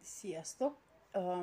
Sziasztok! A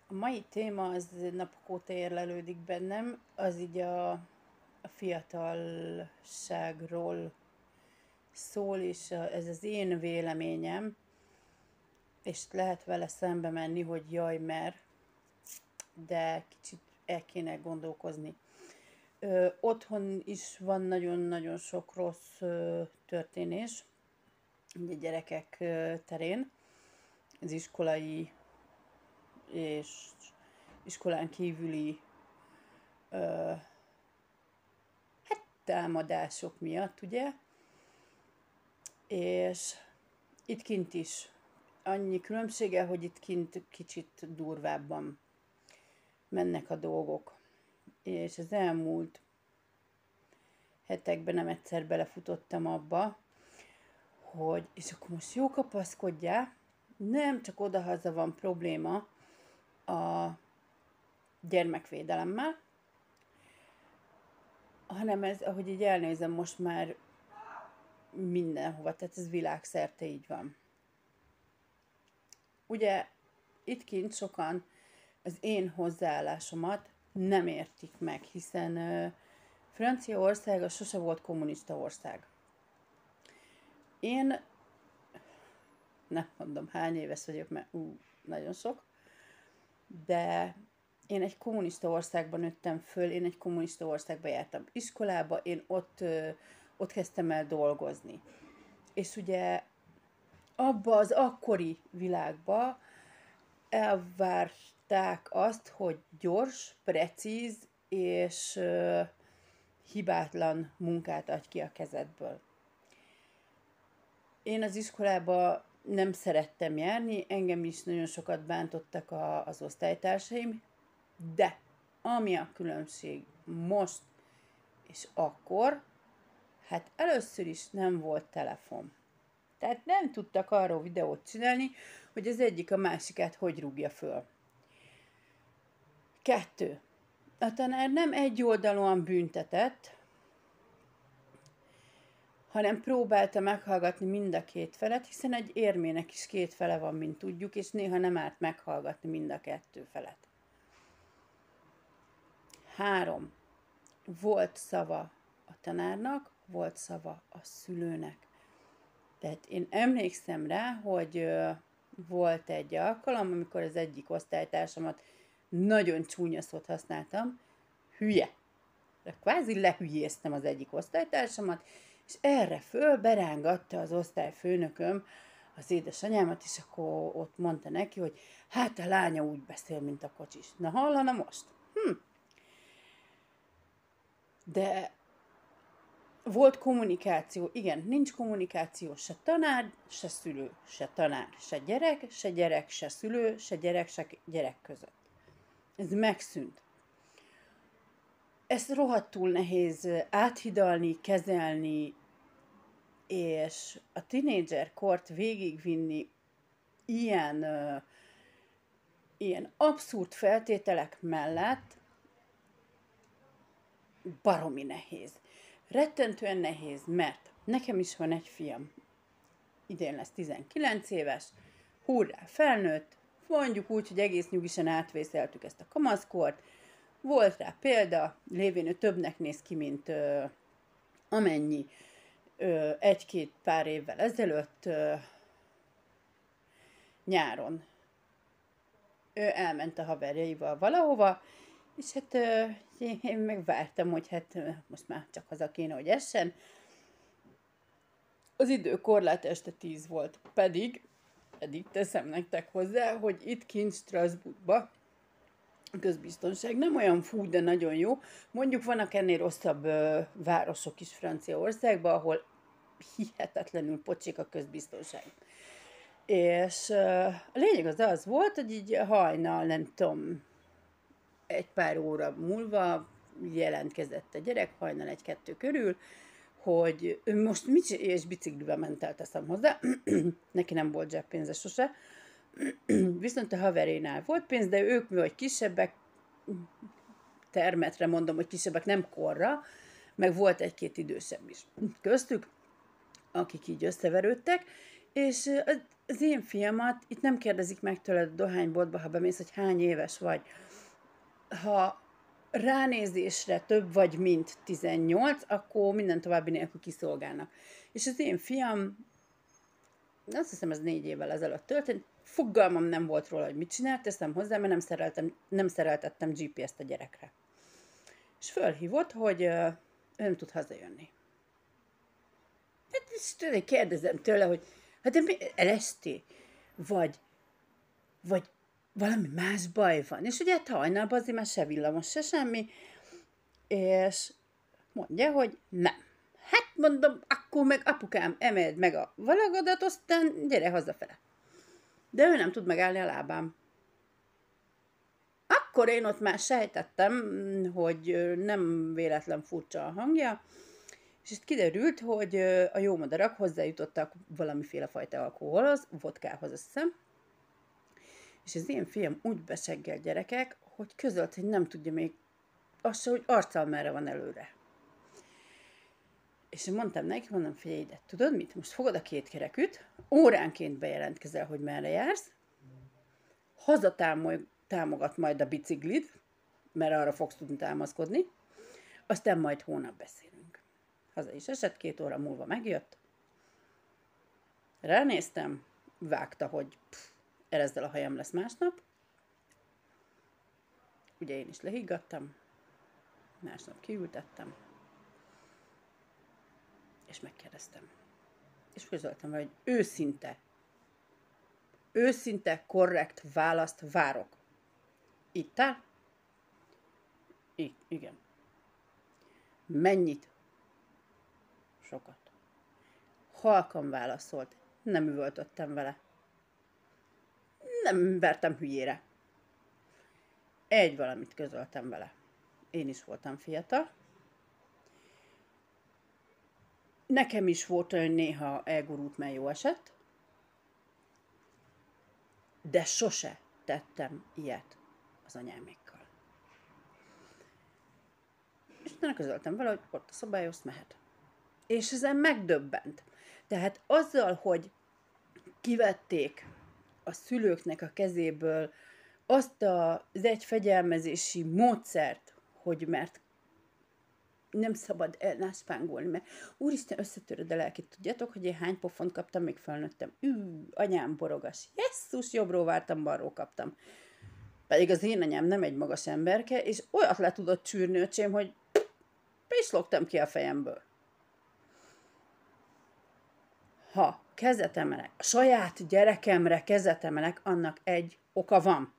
mai téma az napok óta érlelődik bennem, az így a fiatalságról szól, és ez az én véleményem, és lehet vele szembe menni, hogy jaj, de kicsit el kéne gondolkozni. Otthon is van nagyon-nagyon sok rossz történés, ugye gyerekek terén, az iskolai és iskolán kívüli támadások miatt, ugye? És itt kint is annyi különbsége, hogy itt kint kicsit durvábban mennek a dolgok. És az elmúlt hetekben nem egyszer belefutottam abba, hogy és akkor most jó kapaszkodjál, nem csak odahaza van probléma a gyermekvédelemmel, hanem ez, ahogy így elnézem, most már mindenhova, tehát ez világszerte így van. Ugye itt kint sokan az én hozzáállásomat nem értik meg, hiszen Franciaország az sose volt kommunista ország. Én nem mondom hány éves vagyok, mert nagyon sok, de én egy kommunista országban nőttem föl, én egy kommunista országban jártam iskolába, én ott kezdtem el dolgozni. És ugye abba az akkori világba elvárták azt, hogy gyors, precíz és hibátlan munkát adj ki a kezedből. Én az iskolába nem szerettem járni, engem is nagyon sokat bántottak az osztálytársaim, de ami a különbség most és akkor, hát először is nem volt telefon. Tehát nem tudtak arról videót csinálni, hogy az egyik a másikát hogy rúgja föl. 2. A tanár nem egyoldalúan büntetett, hanem próbálta meghallgatni mind a két felet, hiszen egy érmének is két fele van, mint tudjuk, és néha nem árt meghallgatni mind a kettő felet. 3. Volt szava a tanárnak, volt szava a szülőnek. Tehát én emlékszem rá, hogy volt egy alkalom, amikor az egyik osztálytársamat nagyon csúnya szót használtam, hülye. De kvázi lehülyéztem az egyik osztálytársamat, és erre föl berángatta az osztályfőnököm az édesanyámat, és akkor ott mondta neki, hogy hát a lánya úgy beszél, mint a kocsis. Na hallana most? De volt kommunikáció, igen, nincs kommunikáció, se tanár, se szülő, se tanár, se gyerek, se szülő, se gyerek között. Ez megszűnt. Ezt rohadtul nehéz áthidalni, kezelni, és a tinédzser kort végigvinni ilyen abszurd feltételek mellett baromi nehéz. Rettentően nehéz, mert nekem is van egy fiam. Idén lesz 19 éves, hurrá, felnőtt, mondjuk úgy, hogy egész nyugisan átvészeltük ezt a kamaszkort. Volt rá példa, lévén ő többnek néz ki, mint amennyi egy-két pár évvel ezelőtt nyáron. Ő elment a haverjaival valahova, és hát én meg vártam, hogy hát most már csak haza kéne, hogy essen. Az időkorlát este 10 volt, pedig teszem nektek hozzá, hogy itt kint Strasbourgba a közbiztonság nem olyan fú, de nagyon jó. Mondjuk vannak ennél rosszabb városok is Franciaországban, ahol hihetetlenül pocsik a közbiztonság. És a lényeg az volt, hogy így hajnal, nem tudom, egy pár óra múlva jelentkezett a gyerek, hajnal 1-2 körül, hogy ő most és biciklivel ment el, teszem hozzá, neki nem volt zseppénze sose, viszont a haverénál volt pénz, de ők vagy kisebbek, termetre mondom, hogy kisebbek nem korra, meg volt egy-két idősebb is köztük, akik így összeverődtek, És az én fiamat, itt nem kérdezik meg tőled a dohányboltba, ha bemész, hogy hány éves vagy. Ha ránézésre több vagy, mint 18, akkor minden további nélkül kiszolgálnak. És az én fiam, azt hiszem ez 4 évvel ezelőtt történt, fogalmam nem volt róla, hogy mit csinált, teszem hozzá, mert nem szereltettem GPS-t a gyerekre. És fölhívott, hogy ő nem tud hazajönni. Hát és kérdezem tőle, hogy hát de mi LSD? Vagy valami más baj van. És ugye hajnalban azért már se villamos, se semmi. És mondja, hogy nem. Hát mondom, akkor meg apukám, emeld meg a valagadat, aztán gyere hazafele. De ő nem tud megállni a lábám. Akkor én ott már sejtettem, hogy nem véletlen furcsa a hangja, és itt kiderült, hogy a jó madarak hozzájutottak valamiféle fajta alkoholhoz, vodkához, azt hiszem. És az én fiam úgy beseggel gyerekek, hogy közölt, hogy nem tudja még azt se, hogy arccal merre van előre. És én mondtam neki, figyelj ide, tudod mit? Most fogod a 2 kereküt, óránként bejelentkezel, hogy merre jársz, hazatámogat majd a biciklid, mert arra fogsz tudni támaszkodni, aztán majd hónap beszélünk. Haza is esett, 2 óra múlva megjött. Ránéztem, vágta, hogy erezzel a hajam lesz másnap. Ugye én is lehiggadtam, másnap kiültettem, és megkérdeztem. És közöltem vele, hogy őszinte, korrekt választ várok. Ittál? Igen. Mennyit? Sokat. Halkan válaszolt. Nem üvöltöttem vele. Nem vertem hülyére. Egy valamit közöltem vele. Én is voltam fiatal. Nekem is volt olyan néha elgurult, mert jó esett. De sose tettem ilyet az anyámékkal. És utána közöltem vele, hogy ott a szobája, azt mehet. És ezen megdöbbent. Tehát azzal, hogy kivették a szülőknek a kezéből azt az egyfegyelmezési módszert, hogy mert nem szabad elnáspángolni, mert úristen, összetöröd a lelkét. Tudjátok, hogy én hány pofont kaptam, még felnőttem. Anyám borogas. Jesszus, jobbról vártam, balról kaptam. Pedig az én anyám nem egy magas emberke, és olyat le tudott csűrni, öcsém, hogy pislogtam ki a fejemből. Ha kezet emelek, a saját gyerekemre kezet emelek, annak egy oka van.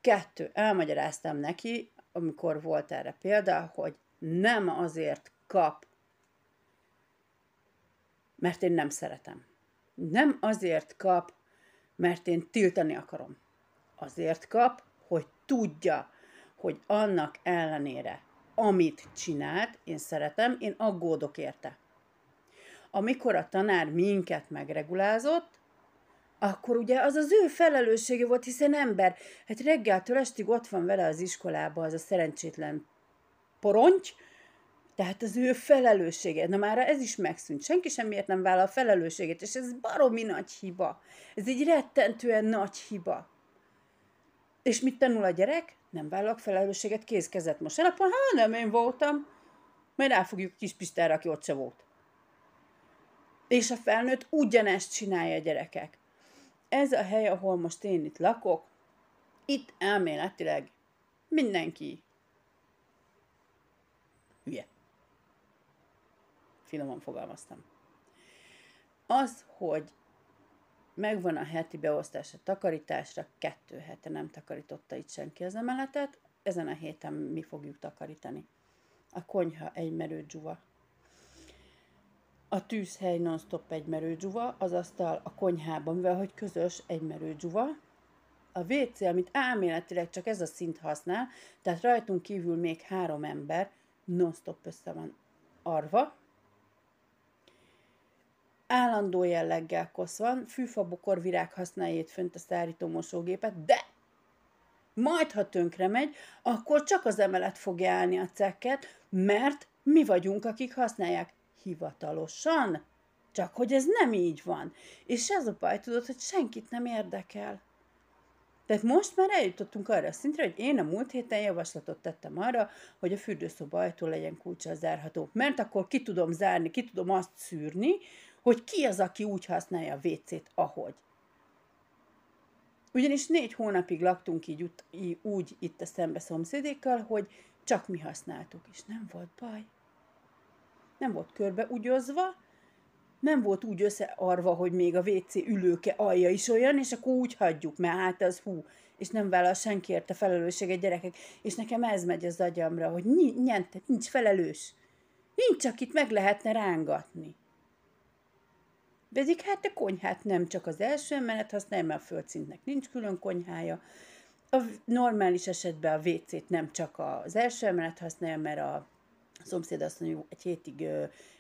2, elmagyaráztam neki, amikor volt erre példa, hogy nem azért kap, mert én nem szeretem. Nem azért kap, mert én tiltani akarom. Azért kap, hogy tudja, hogy annak ellenére, amit csinált, én szeretem, én aggódok érte. Amikor a tanár minket megregulázott, akkor ugye az az ő felelőssége volt, hiszen ember, hát reggeltől estig ott van vele az iskolában az a szerencsétlen poronty, tehát az ő felelőssége. Na már ez is megszűnt. Senki semmiért nem vállal a felelősséget, és ez baromi nagy hiba. Ez egy rettentően nagy hiba. És mit tanul a gyerek? Nem vállalok felelősséget, kézkezet most. Apa, nem én voltam. Majd ráfogjuk kis Pistára, aki ott se volt. És a felnőtt ugyanezt csinálja a gyerekek. Ez a hely, ahol most én itt lakok, itt elméletileg mindenki hülye. Finoman fogalmaztam. Az, hogy megvan a heti beosztás a takarításra, 2 hete nem takarította itt senki az emeletet, ezen a héten mi fogjuk takarítani. A konyha egy merődzsuva. A tűzhely non-stop egy merődzsuva, az asztal a konyhában, mivel hogy közös egy merődzsuva. A WC, amit elméletileg csak ez a szint használ, tehát rajtunk kívül még 3 ember non-stop össze van arva. Állandó jelleggel kosz van, fűfabokorvirág használja itt fönt a szárító mosógépet, de majd, ha tönkre megy, akkor csak az emelet fogja állni a cekket, mert mi vagyunk, akik használják hivatalosan. Csak hogy ez nem így van. És ez a baj, tudod, hogy senkit nem érdekel. Tehát most már eljutottunk arra a szintre, hogy én a múlt héten javaslatot tettem arra, hogy a fürdőszoba ajtó legyen kulccsal zárható. Mert akkor ki tudom zárni, ki tudom azt szűrni, hogy ki az, aki úgy használja a WC-t, ahogy. Ugyanis 4 hónapig laktunk úgy itt a szembe szomszédékkal, hogy csak mi használtuk, és nem volt baj. Nem volt körbeugyozva, nem volt úgy összearva, hogy még a WC ülőke alja is olyan, és akkor úgy hagyjuk, mert hát az és nem vállal senki érte felelősséget, gyerekek. És nekem ez megy az agyamra, hogy nincs felelős. Nincs, akit meg lehetne rángatni. Pedig hát a konyhát nem csak az első emelet használja, mert a földszintnek nincs külön konyhája. A normális esetben a WC-t nem csak az első emelet használja, mert a szomszéd asszony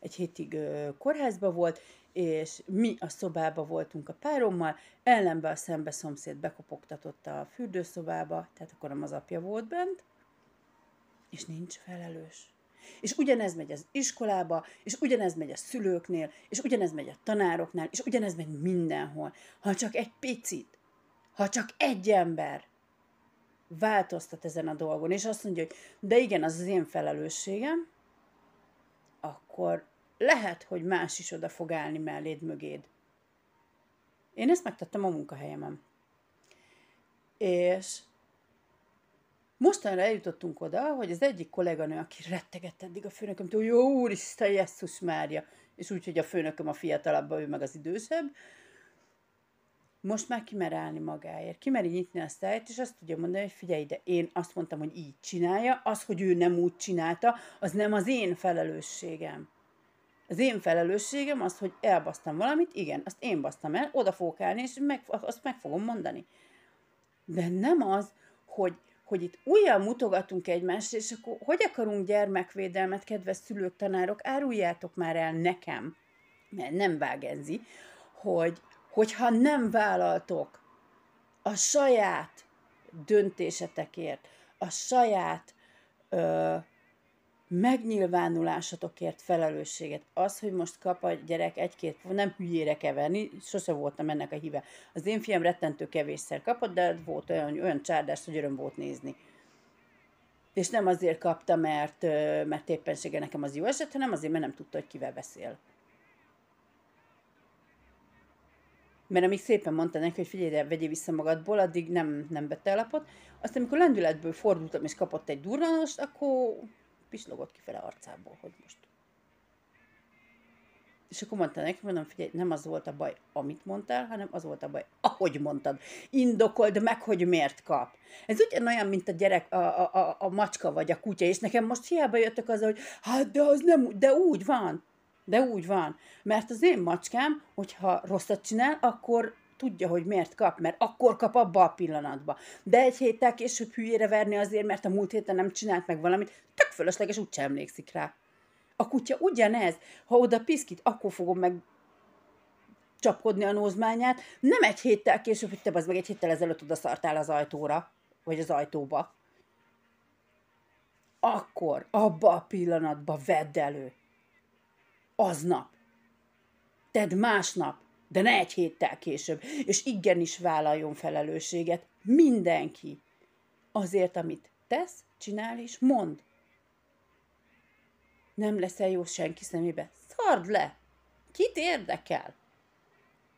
egy hétig kórházba volt, és mi a szobába voltunk a párommal, ellenben a szembe szomszéd bekopogtatott a fürdőszobába, tehát akkor nem az apja volt bent, és nincs felelős. És ugyanez megy az iskolába, és ugyanez megy a szülőknél, és ugyanez megy a tanároknál, és ugyanez megy mindenhol. Ha csak egy picit, ha csak egy ember változtat ezen a dolgon, és azt mondja, hogy de igen, az én felelősségem, akkor lehet, hogy más is oda fog állni melléd, mögéd. Én ezt megtettem a munkahelyemen. És mostanra eljutottunk oda, hogy az egyik kolléganő, aki rettegett eddig a főnökömtől, hogy jó úristen, Jesszus Mária, és úgy, hogy a főnököm a fiatalabb, ő meg az idősebb, most már kimer állni magáért, kimeri nyitni a száját, és azt tudja mondani, hogy figyelj ide, én azt mondtam, hogy így csinálja, az, hogy ő nem úgy csinálta, az nem az én felelősségem. Az én felelősségem az, hogy elbasztam valamit, igen, azt én basztam el, oda fogok állni, és azt meg fogom mondani. De nem az, hogy itt újjal mutogatunk egymást, és akkor hogy akarunk gyermekvédelmet, kedves szülők, tanárok, áruljátok már el nekem, mert nem vágenzi, hogyha nem vállaltok a saját döntésetekért, a saját megnyilvánulásatokért felelősséget. Az, hogy most kap a gyerek egy-két, nem hülyére keverni, sose voltam ennek a híve. Az én fiam rettentő kevésszer kapott, de volt olyan csárdás, hogy öröm volt nézni. És nem azért kapta, mert éppenséggel nekem az jó esett, hanem azért, mert nem tudta, hogy kivel beszél. Mert amíg szépen mondta neki, hogy figyelj, de vegyél vissza magadból, addig nem vette el lapot. Aztán, amikor lendületből fordultam, és kapott egy durranost, akkor pislogott kifele arcából, hogy most. És akkor mondta neki, mondom, figyelj, nem az volt a baj, amit mondtál, hanem az volt a baj, ahogy mondtad. Indokold meg, hogy miért kap. Ez ugyanolyan, mint a gyerek, a macska vagy a kutya, és nekem most hiába jöttek azzal, hogy hát de az nem, de úgy van. De úgy van. Mert az én macskám, hogyha rosszat csinál, akkor tudja, hogy miért kap, mert akkor kap abba a pillanatba. De egy héttel később hülyére verni azért, mert a múlt héten nem csinált meg valamit, tök fölösleges, úgyse emlékszik rá. A kutya ugyanez, ha oda piszkít, akkor fogom meg csapkodni a nózmányát, nem egy héttel később, hogy te az meg egy héttel ezelőtt oda szartál az ajtóra, vagy az ajtóba. Akkor, abba a pillanatba vedd elő. Aznap. Tedd másnap, de ne egy héttel később. És igenis vállaljon felelősséget mindenki. Azért, amit tesz, csinál és mond. Nem leszel jó senki szemébe. Szard le! Kit érdekel?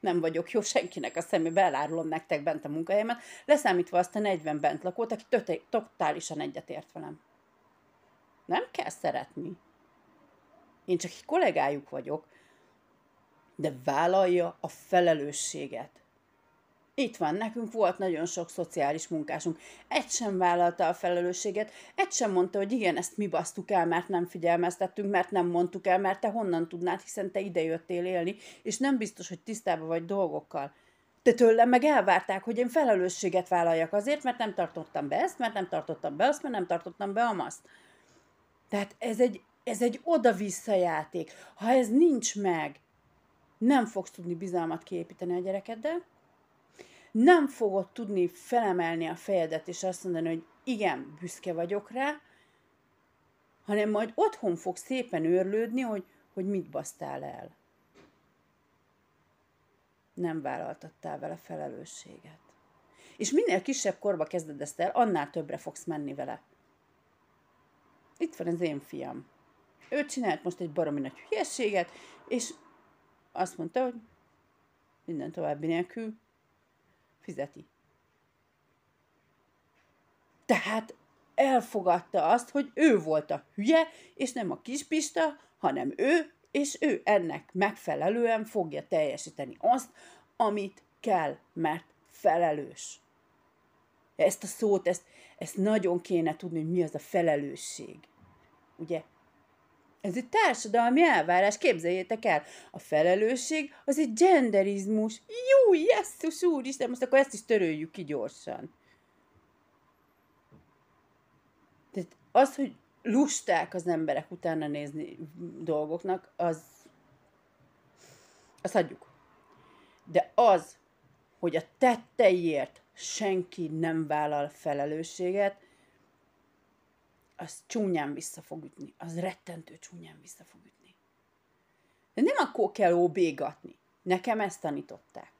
Nem vagyok jó senkinek a szemébe, elárulom nektek bent a munkahelyemet, leszámítva azt a 40 bent lakót, aki totálisan egyetért velem. Nem kell szeretni. Én csak egy kollégájuk vagyok, de vállalja a felelősséget. Itt van, nekünk volt nagyon sok szociális munkásunk. Egy sem vállalta a felelősséget, egy sem mondta, hogy igen, ezt mi basztuk el, mert nem figyelmeztettünk, mert nem mondtuk el, mert te honnan tudnád, hiszen te ide jöttél élni, és nem biztos, hogy tisztában vagy dolgokkal. De tőlem meg elvárták, hogy én felelősséget vállaljak azért, mert nem tartottam be ezt, mert nem tartottam be azt, mert nem tartottam be amazt. Tehát ez egy oda-vissza játék. Ha ez nincs meg, nem fogsz tudni bizalmat kiépíteni a gyerekeddel, nem fogod tudni felemelni a fejedet, és azt mondani, hogy igen, büszke vagyok rá, hanem majd otthon fogsz szépen őrlődni, hogy mit basztál el. nem vállaltattál vele felelősséget. És minél kisebb korba kezded ezt el, annál többre fogsz menni vele. Itt van az én fiam. Ő csinált most egy baromi nagy hülyességet, és azt mondta, hogy minden további nélkül fizeti. Tehát elfogadta azt, hogy ő volt a hülye, és nem a kis Pista, hanem ő, és ő ennek megfelelően fogja teljesíteni azt, amit kell, mert felelős. Ezt a szót, ezt nagyon kéne tudni, hogy mi az a felelősség. Ugye? Ez egy társadalmi elvárás, képzeljétek el. A felelősség az egy genderizmus. Jó, jesszus úristen, most akkor ezt is töröljük ki gyorsan. Tehát az, hogy lusták az emberek utána nézni dolgoknak, az hagyjuk. De az, hogy a tetteiért senki nem vállal felelősséget, az csúnyán vissza fog ütni. Az rettentő csúnyán vissza fog ütni. De nem akkor kell óbégatni. Nekem ezt tanították.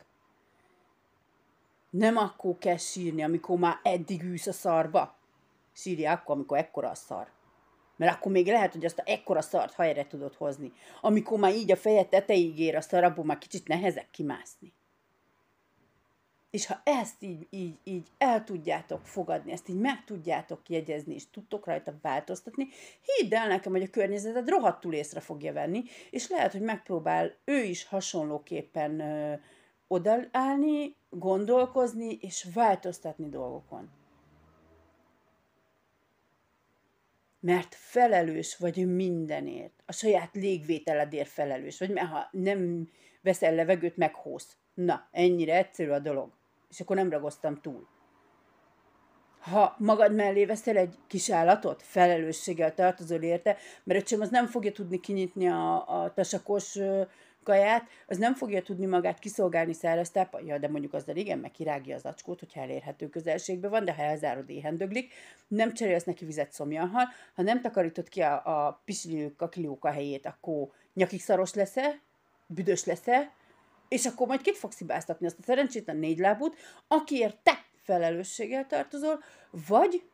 Nem akkor kell sírni, amikor már eddig ülsz a szarba. Sírja akkor, amikor ekkora a szar. Mert akkor még lehet, hogy azt a ekkora szart helyre tudod hozni. Amikor már így a fejed tetejéig ér a szar, abból már kicsit nehezebb kimászni. És ha ezt így el tudjátok fogadni, ezt így meg tudjátok jegyezni, és tudtok rajta változtatni, hidd el nekem, hogy a környezeted rohadtul észre fogja venni, és lehet, hogy megpróbál ő is hasonlóképpen odaállni, gondolkozni, és változtatni dolgokon. Mert felelős vagy mindenért. A saját légvételedért felelős vagy, mert ha nem veszel levegőt, meghóz. Na, ennyire egyszerű a dolog. És akkor nem ragoztam túl. Ha magad mellé veszel egy kis állatot, felelősséggel tartozol érte, mert öcsém az nem fogja tudni kinyitni a tasakos kaját, az nem fogja tudni magát kiszolgálni száraz tápja, de mondjuk azzal igen, meg kirágja az acskót, hogyha elérhető közelségben van, de ha elzárod, éhendöglik, nem cserélsz neki vizet, szomjan hal, ha nem takarítod ki a pisilő kakilióka helyét, akkor nyakig szaros lesz-e, büdös lesz-e, és akkor majd kit fogsz hibáztatni, azt a szerencsétlen négylábút, akiért te felelősséggel tartozol, vagy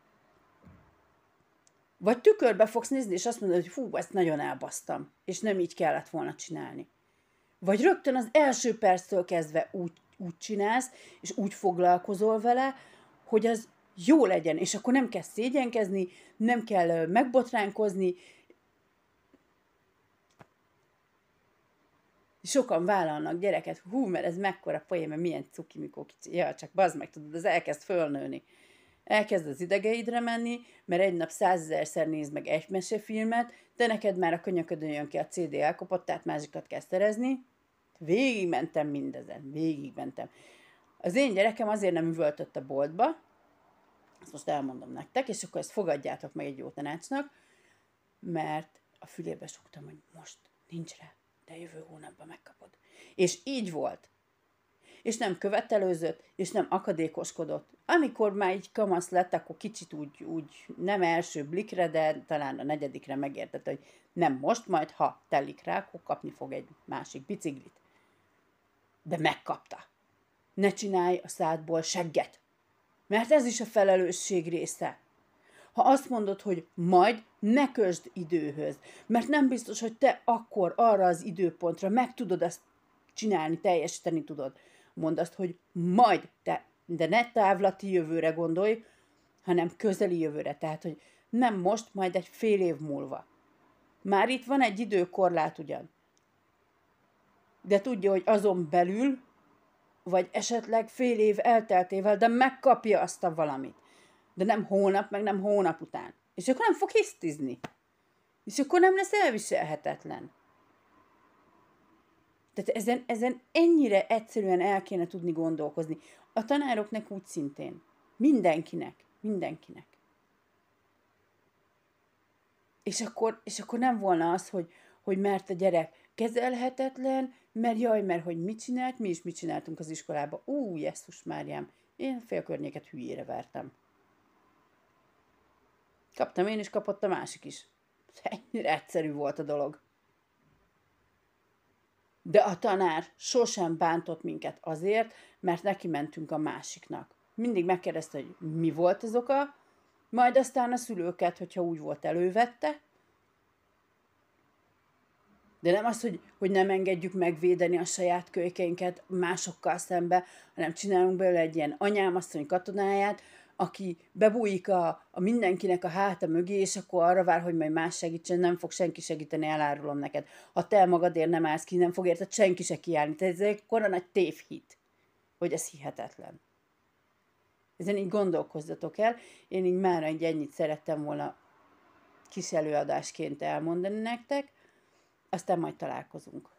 tükörbe fogsz nézni, és azt mondod, hogy fú, ezt nagyon elbasztam, és nem így kellett volna csinálni. Vagy rögtön az első perctől kezdve úgy csinálsz, és úgy foglalkozol vele, hogy az jó legyen, és akkor nem kell szégyenkezni, nem kell megbotránkozni. Sokan vállalnak gyereket, mert ez mekkora poén, mert milyen cuki, mikor kicsi. Ja, csak bazd meg, tudod, az elkezd fölnőni. Elkezd az idegeidre menni, mert egy nap 100 000-szer nézd meg egy mesefilmet, de neked már a könyöködön jön ki a CD elkopott, tehát másikat kell szerezni. Végigmentem mindezen, végigmentem. Az én gyerekem azért nem üvöltött a boltba, ezt most elmondom nektek, és akkor ezt fogadjátok meg egy jó tanácsnak, mert a fülébe sugtam, hogy most nincs rá, de jövő hónapban megkapod. És így volt. És nem követelőzött, és nem akadékoskodott. Amikor már így kamasz lett, akkor kicsit úgy nem első blikre, de talán a negyedikre megértette, hogy nem most, majd ha telik rá, akkor kapni fog egy másik biciklit. De megkapta. Ne csinálj a szádból segget, mert ez is a felelősség része. Ha azt mondod, hogy majd, ne kösd időhöz, mert nem biztos, hogy te akkor arra az időpontra meg tudod ezt csinálni, teljesíteni tudod. Mondd azt, hogy majd, de ne távlati jövőre gondolj, hanem közeli jövőre. Tehát, hogy nem most, majd egy fél év múlva. Már itt van egy időkorlát ugyan. De tudja, hogy azon belül, vagy esetleg fél év elteltével, de megkapja azt a valamit. De nem hónap, meg nem hónap után. És akkor nem fog hisztizni. És akkor nem lesz elviselhetetlen. Tehát ezen ennyire egyszerűen el kéne tudni gondolkozni. A tanároknak úgy szintén. Mindenkinek. És akkor nem volna az, hogy mert a gyerek kezelhetetlen, mert hogy mit csinált, mi is mit csináltunk az iskolában. Jesszus Máriám, én félkörnyéket hülyére vertem. Kaptam én is, kapott a másik is. Ennyire egyszerű volt a dolog. De a tanár sosem bántott minket azért, mert neki mentünk a másiknak. Mindig megkérdezte, hogy mi volt az oka, majd aztán a szülőket, hogyha úgy volt, elővette. De nem az, hogy nem engedjük megvédeni a saját kölykeinket másokkal szembe, hanem csinálunk belőle egy ilyen anyámasszony katonáját, aki bebújik a mindenkinek a háta mögé, és akkor arra vár, hogy majd más segítsen, nem fog senki segíteni, elárulom neked. Ha te magadért nem állsz ki, nem fog érted senki se kiállni. Tehát ez egy korán nagy tévhit, hogy ez hihetetlen. Ezen így gondolkozzatok el. Én így már ennyit szerettem volna kis előadásként elmondani nektek, aztán majd találkozunk.